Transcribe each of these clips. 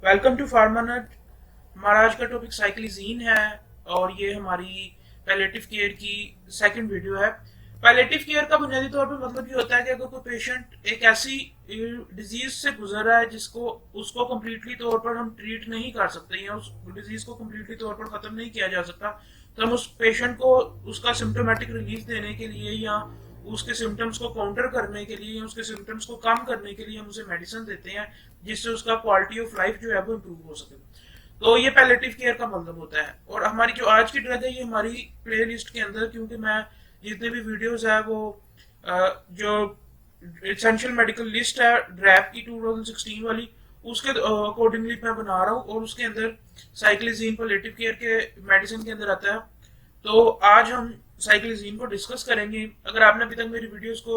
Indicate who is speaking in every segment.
Speaker 1: Welcome to फार्मानट। हमारा आज का टॉपिक साइक्लिजीन है और ये हमारी पैलेटिव केयर की सेकंड वीडियो है। पैलेटिव केयर का बुनियादी तौर पर मतलब ये होता है कि अगर कोई पेशेंट एक ऐसी डिजीज से गुजर रहा है जिसको उसको कम्प्लीटली तौर पर हम ट्रीट नहीं कर सकते या उस डिजीज को कम्प्लीटली तौर पर खत्म नहीं किया जा सकता, तो हम उस पेशेंट को उसका सिम्टोमेटिक रिलीफ देने के लिए या उसके सिम्टम्स को काउंटर करने के लिए या उसके सिम्टम्स को कम करने के लिए हम उसे मेडिसिन देते हैं जिससे उसका क्वालिटी ऑफ लाइफ जो है वो इम्प्रूव हो सके। तो ये पैलेटिव केयर का मतलब होता है। और हमारी जो आज की ड्रग है ये हमारी प्ले लिस्ट के अंदर, क्योंकि मैं जितने भी वीडियोस है वो जो एसेंशियल मेडिकल लिस्ट है ड्रैप की 2016 वाली उसके अकॉर्डिंगली मैं बना रहा हूँ और उसके अंदर साइक्लिजीन पैलेटिव केयर के मेडिसिन के अंदर आता है। तो आज हम साइक्लिजीन को डिस्कस करेंगे। अगर आपने अभी तक मेरी वीडियोस को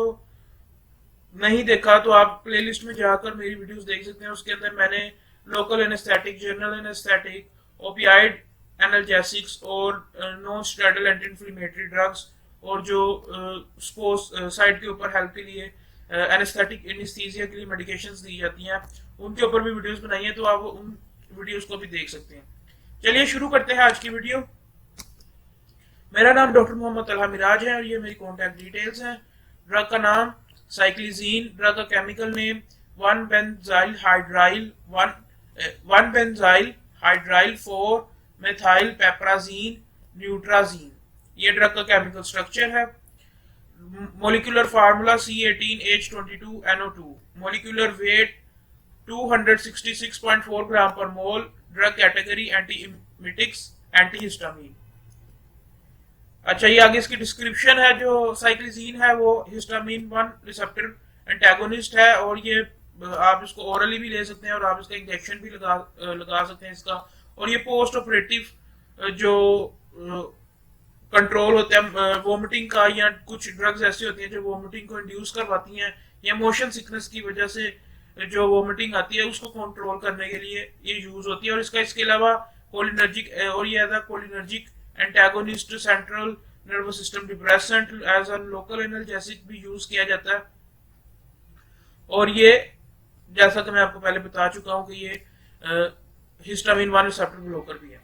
Speaker 1: नहीं देखा तो आप प्लेलिस्ट में जाकर मेरी वीडियोस देख सकते हैं। उसके अंदर मैंने local anaesthetic, general anaesthetic, opioid analgesics और non steroidal anti inflammatory drugs और जो स्पोर्ट्स साइड के ऊपर हेल्प के लिए एनेस्थेटिक एनेस्थीसिया के लिए मेडिकेशंस दी जाती हैं उनके ऊपर भी वीडियोस बनाई हैं, तो आप उन वीडियोस को भी देख सकते हैं। चलिए शुरू करते हैं आज की वीडियो। मेरा नाम डॉक्टर मोहम्मद तलहा मिराज है और ये मेरी कॉन्टैक्ट डिटेल्स हैं। ड्रग का नाम साइक्लिजीन, ड्रग का chemical name 1 benzyl hydryl 4 methyl piperazine न्यूट्राजीन। ये ड्रग का केमिकल स्ट्रक्चर है। Molecular formula C18H22NO2। Molecular weight 266.4 gram per mole. Drug category antiemetics, antihistamine. अच्छा, ये आगे इसकी डिस्क्रिप्शन है। जो साइक्लिजीन है वो हिस्टामिन 1 रिसेप्टर एंटागोनिस्ट है और ये आप इसको ओरली भी ले सकते हैं और आप इसका इंजेक्शन भी लगा सकते हैं इसका। और ये पोस्ट ऑपरेटिव जो कंट्रोल होता है वोमिटिंग का, या कुछ ड्रग्स ऐसी होती हैं जो वोमिटिंग को इंड्यूस करवाती हैं या मोशन सिकनेस की वजह से जो वोमिटिंग आती है उसको कंट्रोल करने के लिए ये यूज होती है। और इसके अलावा कोलिनर्जिक और ये as cholinergic antagonist, central nervous system depressant, as a local analgesic भी यूज किया जाता है। और ये जैसा कि मैं आपको पहले बता चुका हूं कि ये हिस्टामिन 1 रिसेप्टर ब्लॉकर भी है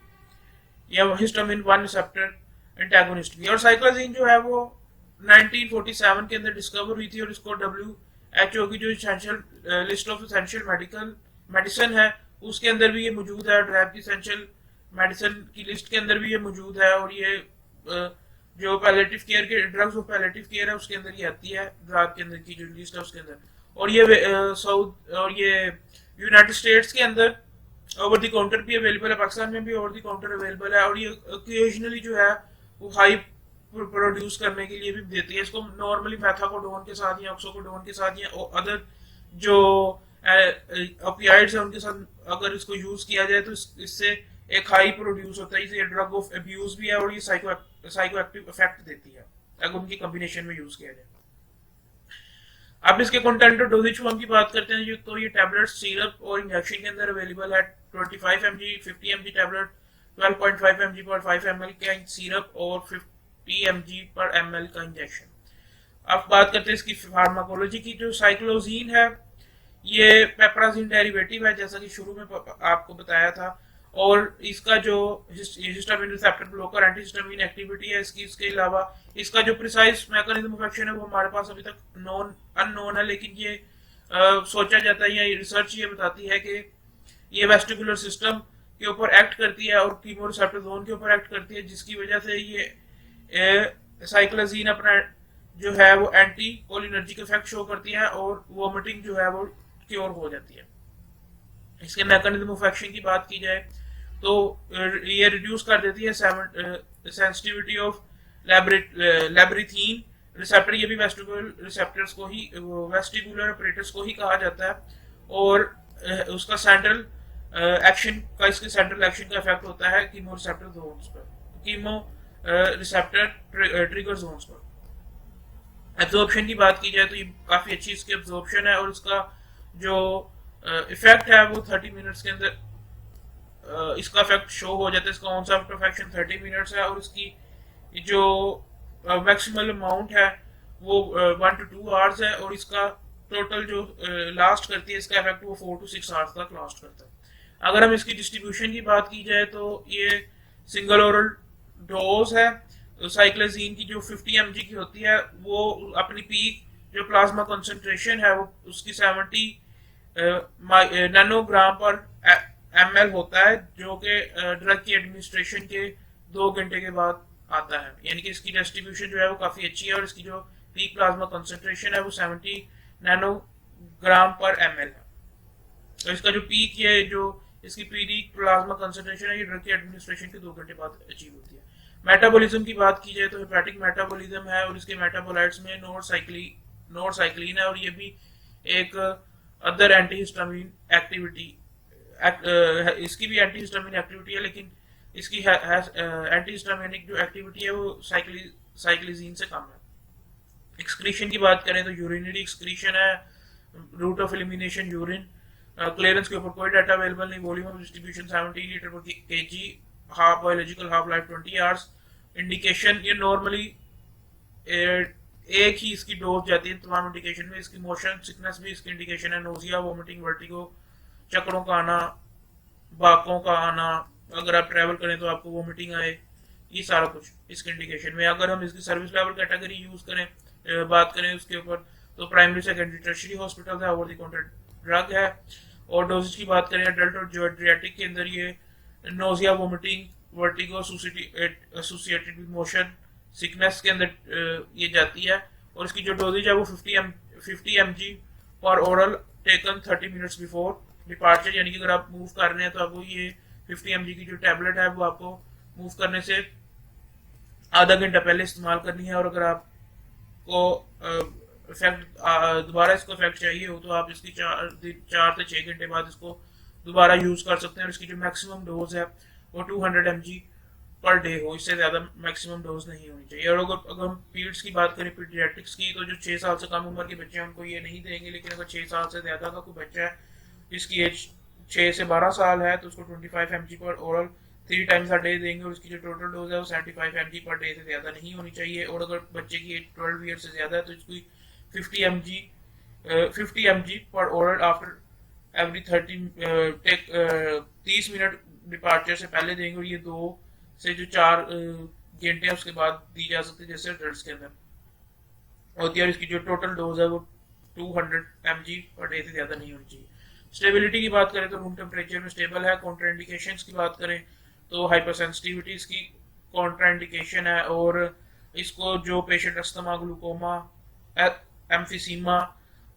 Speaker 1: या हिस्टामिन 1 रिसेप्टर एंटागोनिस्ट भी है। और साइक्लिजीन जो है वो 1947 के अंदर डिस्कवर हुई थी और इसको WHO की जो essential list of essential medicine है उसके अंदर भी ये मौजूद है। ड्रैप की एसेंशियल मेडिसिन की लिस्ट के अंदर भी ये मौजूद है। और ये जो पैलेटिव केयर के ड्रग्स ऑफ पैलेटिव केयर है उसके अंदर ये आती है, ड्रग के अंदर की जो लिस्ट है उसके अंदर। और ये साउथ और ये यूनाइटेड स्टेट्स के अंदर ओवर द काउंटर भी अवेलेबल है, पाकिस्तान में भी ओवर द काउंटर अवेलेबल है। और ये ओकेजनली जो है वो हाई प्रोड्यूस करने के लिए भी देती है। इसको नॉर्मली मेथाकोडोन के साथ या ऑक्सोकोडोन के साथ या अदर जो ओपियाइड्स है उनके साथ अगर इसको यूज किया जाए तो इससे एक हाई प्रोड्यूस होता है। ये ड्रग ऑफ अब्यूज भी है और ये साइकोएक्टिव इफेक्ट देती है अगर उनकी कॉम्बिनेशन में यूज किया जाए। अब इसके कंटेंट और डोजेज फॉर्म की बात करते हैं तो ये टैबलेट, सिरप और इंजेक्शन के अंदर अवेलेबल है। 25 mg, 50 mg टैबलेट, 12.5 mg पर 5 ml का सिरप और 50 mg पर ml का इंजेक्शन। अब बात करते हैं इसकी फार्माकोलॉजी की। जो साइक्लोजीन है ये पेपराजीन डेरिवेटिव है जैसा कि शुरू में आपको बताया था। और इसका जो histamine receptor blocker antihistamine activity है इसकी, इसके अलावा इसका जो प्रिसाइज मैकेनिज्म ऑफ एक्शन है वो हमारे पास अभी तक अननोन है। लेकिन ये सोचा जाता है या रिसर्च ये बताती है कि ये वेस्टिबुलर सिस्टम के ऊपर एक्ट करती है और कीमोरिसेप्टर जोन के ऊपर एक्ट करती है, जिसकी वजह से ये साइक्लिजीन अपना जो है वो एंटी कोलिनर्जिक इफेक्ट शो करती है और वोमिटिंग जो है वो क्योर हो जाती है। इसके मैकेनिज्म ऑफ एक्शन की बात की जाए तो ये रिड्यूस कर देती है सेंसिटिविटी ऑफ लैब्रिथीन रिसेप्टर। ये भी वेस्टिबुलर रिसेप्टर्स को ही, वेस्टिबुलर ऑपरेटर्स को ही कहा जाता है। और उसका सेंट्रल एक्शन का, इसके सेंट्रल एक्शन का इफेक्ट होता है कीमो रिसेप्टर जोन्स पर, कीमो रिसेप्टर ट्रिगर जोन्स पर। एब्जॉर्प्शन की बात की जाए तो ये काफी अच्छी इसकी एब्जॉर्प्शन है और इसका जो इफेक्ट है वो 30 मिनट्स के अंदर इसका इफेक्ट शो हो जाता है। इसका ऑनसेट ऑफ एक्शन 30 मिनट्स है और इसकी जो मैक्सिमल अमाउंट है वो 1 to 2 आवर्स है और इसका टोटल जो लास्ट करती है इसका इफेक्ट वो 4 to 6 आवर्स तक लास्ट करता है। अगर हम इसकी डिस्ट्रीब्यूशन की बात की जाए तो ये सिंगल ओरल डोज है। साइक्लोजीन की जो 50 mg की होती है वो अपनी पीक जो प्लाज्मा कंसंट्रेशन है वो उसकी 70 नैनोग्राम पर ml होता है, जो कि ड्रग की एडमिनिस्ट्रेशन के 2 घंटे के बाद आता है। यानी कि इसकी डिस्ट्रीब्यूशन जो है वो काफ़ी अच्छी है और इसकी जो पीक प्लाज्मा कंसंट्रेशन है वो 70 नैनोग्राम पर ml है। तो इसका जो पीक है, जो इसकी पीक प्लाज्मा कंसंट्रेशन है, ये ड्रग की एडमिनिस्ट्रेशन के 2 घंटे बाद अचीव होती है। मेटाबॉलिज्म की बात की जाए तो हेपेटिक मेटाबॉलिज्म है और इसके मेटाबोलाइट्स में नोरसाइक्लिन है और ये भी एक अदर एंटीहिस्टामिन एक्टिविटी इसकी भी एंटीहिस्टामिन एक्टिविटी है, लेकिन इसकी एंटीहिस्टामिनिक जो एक्टिविटी है वो साइक्लिजीन से कम है। एक्सक्रीशन की बात करें तो यूरिनरी एक्सक्रीशन है, route of elimination urine. Clearance के ऊपर कोई डाटा अवेलेबल नहीं। Volume of distribution 70 litre per kg, half biological half life 20 hours. Indication ये नॉर्मली एक ही इसकी डोज जाती है तमाम इंडिकेशन में। इसकी मोशन सिकनेस भी इसकी इंडिकेशन है, नोजिया, वोमिटिंग, वर्टिगो, चक्करों का आना, बाकों का आना, अगर आप ट्रैवल करें तो आपको वोमिटिंग आए, ये सारा कुछ इसके इंडिकेशन में। अगर हम इसकी सर्विस लेवल कैटेगरी यूज करें, बात करें उसके ऊपर, तो प्राइमरी सेकेंडरी टर्शरी हॉस्पिटल है, ओवर द काउंटर ड्रग है। और डोजेज की बात करें अडल्ट और जीरियाट्रिक के अंदर ये nausea, vomiting, vertigo associated with motion sickness के अंदर ये जाती है। और इसकी जो डोजेज है वो 50 mg पर oral taken 30 minutes before departure. यानी कि अगर आप मूव कर रहे हैं तो आपको ये 50 mg की जो टैबलेट है वो आपको मूव करने से आधा घंटा पहले इस्तेमाल करनी है। और अगर आपको इफेक्ट दोबारा इसको इफेक्ट चाहिए हो तो आप इसकी 4 से 6 घंटे बाद इसको दोबारा यूज कर सकते हैं। और इसकी जो मैक्सिमम डोज है वो 200 mg पर डे हो, इससे ज्यादा मैक्सिमम डोज नहीं होनी चाहिए। और अगर हम पीड्स की बात करें, पीडियाट्रिक्स की, तो जो 6 साल से कम उम्र के बच्चे हैं उनको ये नहीं देंगे। लेकिन अगर 6 साल से ज्यादा का कोई बच्चा है जिसकी एज 6 से 12 साल है तो उसको 25 mg पर ओरल 3 टाइम्स अ डे देंगे। और इसकी जो टोटल डोज है वो 75 mg पर डे से ज्यादा नहीं होनी चाहिए। और अगर बच्चे की एज 12 ईयर से ज्यादा है तो इसकी 50 mg पर oral after every 30 minute departure से पहले देंगे। और ये 2 से जो 4 घंटे है उसके बाद दी जा सकती है, जैसे अडल्ट के अंदर होती है। और इसकी जो टोटल डोज है वो 200 mg पर डे से ज्यादा नहीं होनी चाहिए। स्टेबिलिटी की बात करें तो रूम टेम्परेचर में स्टेबल है। कॉन्ट्राइंडिकेशंस की बात करें तो हाइपरसेंसिटिविटी इसकी कॉन्ट्राइंडिकेशन है। और इसको जो पेशेंट अस्थमा, ग्लूकोमा, एम्फीसीमा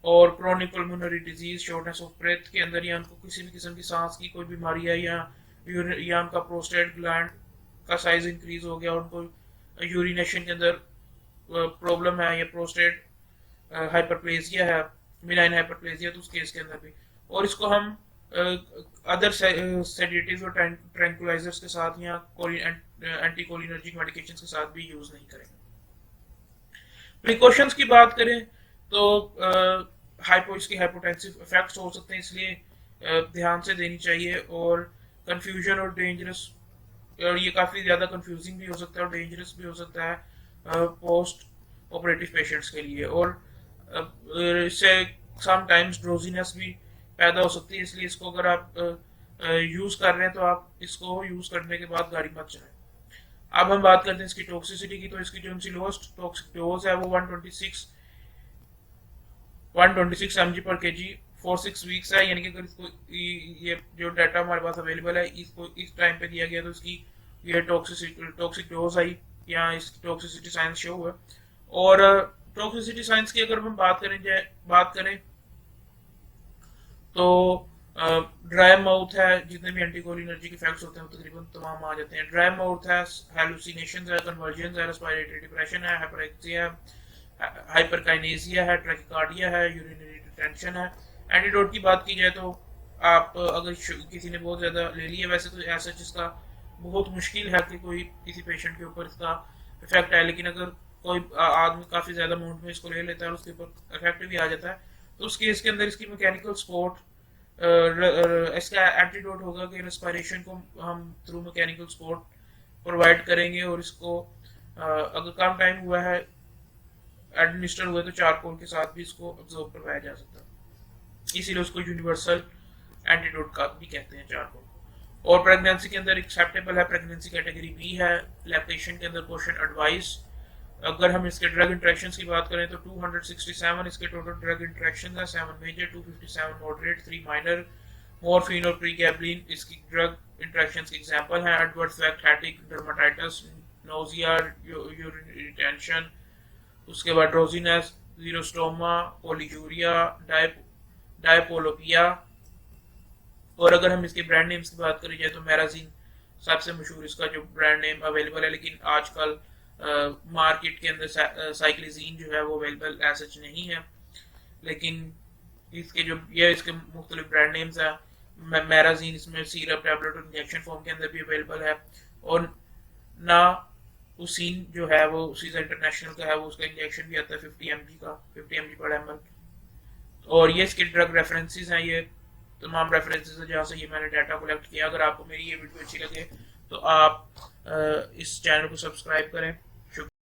Speaker 1: और chronic pulmonary disease, shortness of breath के अंदर, या उनको किसी भी किस्म की सांस की कोई बीमारी है, या उनका प्रोस्टेट ग्लैंड का साइज इंक्रीज हो गया, उनको यूरिनेशन के अंदर प्रॉब्लम है, या प्रोस्टेट हाइपरप्लेजिया है, मिनाइन हाइपरप्लेजिया, तो उस केस के अंदर भी। और इसको हम अदर सेडेटिव्स और ट्रैंकुलाइजर्स के साथ या एंटीकोलिनर्जिक मेडिकेशंस के साथ भी यूज नहीं करेंगे। प्रिकॉशंस की बात करें तो इसकी हाइपोटेंसिव इफेक्ट्स हो सकते हैं, इसलिए ध्यान से देनी चाहिए। और कंफ्यूजन और डेंजरस, और ये काफ़ी ज़्यादा कंफ्यूजिंग भी हो सकता है और डेंजरस भी हो सकता है पोस्ट ऑपरेटिव पेशेंट्स के लिए। और इससे समटाइम्स ड्रोजीनेस भी पैदा हो सकती है, इसलिए इसको अगर आप यूज़ कर रहे हैं तो आप इसको यूज़ करने के बाद गाड़ी मत चलाएं। अब हम बात करते हैं इसकी टॉक्सिसिटी की। तो इसकी जो इनसी लोएस्ट टॉक्सिक डोज है वो 126 mg पर केजी फॉर 6 वीक्स है। यानी कि अगर इसको ये जो डाटा हमारे पास अवेलेबल है इसको इस टाइम पे दिया गया तो इसकी ये टॉक्सिक डोज आई, या इसकी टॉक्सिसिटी साइंस शो हुआ। और टॉक्सिसिटी साइंस की अगर हम बात करें तो ड्राई माउथ है, जितने भी एंटीकोलिनर्जिक इफेक्ट्स होते हैं तकरीबन तमाम आ जाते हैं। ड्राई माउथ है, हेलुसिनेशंस है, कन्वर्जन है, रेस्पिरेटरी डिप्रेशन है, हाइपरेक्सिया है, हाइपरकाइनेसिया है, ट्रैकिकार्डिया है, यूरिनरी डिटेंशन है। एंटीडोट की बात की जाए तो आप अगर किसी ने बहुत ज़्यादा ले लिया, वैसे तो ऐसा जिसका बहुत मुश्किल है कि कोई किसी पेशेंट के ऊपर इसका इफेक्ट है, लेकिन अगर कोई आदमी काफ़ी ज़्यादा अमाउंट में इसको ले लेता है और उसके ऊपर इफेक्ट भी आ जाता है तो उस केस के अंदर इसकी मैकेनिकल सपोर्ट, इसका एंटीडोट होगा कि रेस्पिरेशन को हम थ्रू मैकेनिकल सपोर्ट प्रोवाइड करेंगे। और इसको अगर कम टाइम हुआ है एडमिनिस्टर हुए तो चारकोल के साथ भी इसको ऑब्जर्व करवाया जा सकता है, इसीलिए उसको यूनिवर्सल एंटीडोट का भी कहते हैं चारकोल। और प्रेगनेंसी के अंदर एक्सेप्टेबल है, प्रेगनेंसी कैटेगरी बी है। लैक्टेशन के अंदर क्वेश्चन एडवाइस। अगर हम इसके ड्रग इंट्रैक्शंस की बात करें तो 267 इसके टोटल ड्रग इंट्रैक्शंस हैं, 7 मेजर, 257 मॉडरेट, 3 माइनर। मॉर्फिन और प्रीगैबलिन इसकी ड्रग इंट्रैक्शंस के एग्जांपल हैं। Adverse effect headache, dermatitis, nausea, urine retention. उसके बाद ड्रोजीनेस, जीरोस्टोमा, पोलीजूरिया, डायपोलोपिया। और अगर हम इसके ब्रांड नेम्स की बात करी जाए तो मैराजीन सबसे मशहूर इसका जो ब्रांड नेम अवेलेबल है, लेकिन आजकल मार्केट के अंदर साइक्लिजीन जो है वो अवेलेबल सच नहीं है। लेकिन इसके जो ये इसके मुख्तलिफ ब्रांड नेम्स है। मैराजीन इसमें सीरप, टैबलेट और इंजेक्शन फॉर्म के अंदर भी अवेलेबल है। और ना उसीन जो है वो सीजा इंटरनेशनल का है, वो उसका इंजेक्शन भी आता है 50 mg का, 50 mg पर ml। और ये इसके ड्रग रेफरेंसेस हैं, ये तमाम रेफरेंसेस है जहाँ से ये मैंने डाटा कलेक्ट किया। अगर आपको मेरी ये वीडियो अच्छी लगे तो आप इस चैनल को सब्सक्राइब करें।